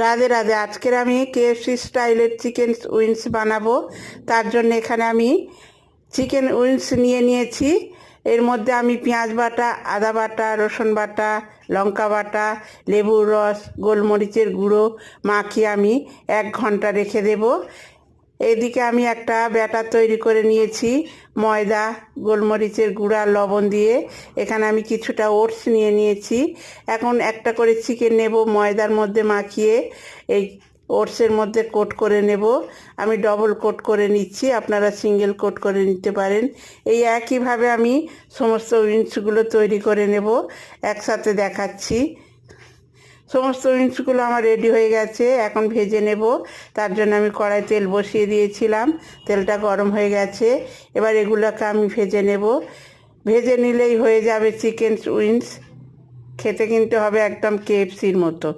রাধে রাধে। আজকের আমি কেএফসি স্টাইলের চিকেন উইংস বানাবো। তার জন্য এখানে আমি চিকেন উইংস নিয়েছি। এর মধ্যে আমি পেঁয়াজ বাটা, আদা বাটা, রসুন বাটা, লঙ্কা বাটা, লেবুর রস, গোলমরিচের গুঁড়ো মাখিয়ে আমি 1 ঘন্টা রেখে দেব। এদিকে আমি একটা ব্যাটার তৈরি করে নিয়েছি ময়দা, গোলমরিচের গুঁড়া, লবণ দিয়ে। এখানে আমি কিছুটা ওটস নিয়েছি। এখন একটা করে চিকেন নেব, ময়দার মধ্যে মাখিয়ে এই ওটসের মধ্যে কোট করে নেব। আমি ডবল কোট করে নিচ্ছি, আপনারা সিঙ্গেল কোট করে নিতে পারেন। এই একইভাবে আমি সমস্ত উইংসগুলো তৈরি করে নেব। একসাথে দেখাচ্ছি। সমস্ত উইংসগুলো আমার রেডি হয়ে গেছে, এখন ভেজে নেব। তার জন্য আমি কড়াই তেল বসিয়ে দিয়েছিলাম, তেলটা গরম হয়ে গেছে। এবার এগুলোকে আমি ভেজে নেব। ভেজে নিলেই হয়ে যাবে চিকেন উইংস। খেতে কিন্তু হবে একদম কেএফসির মতো।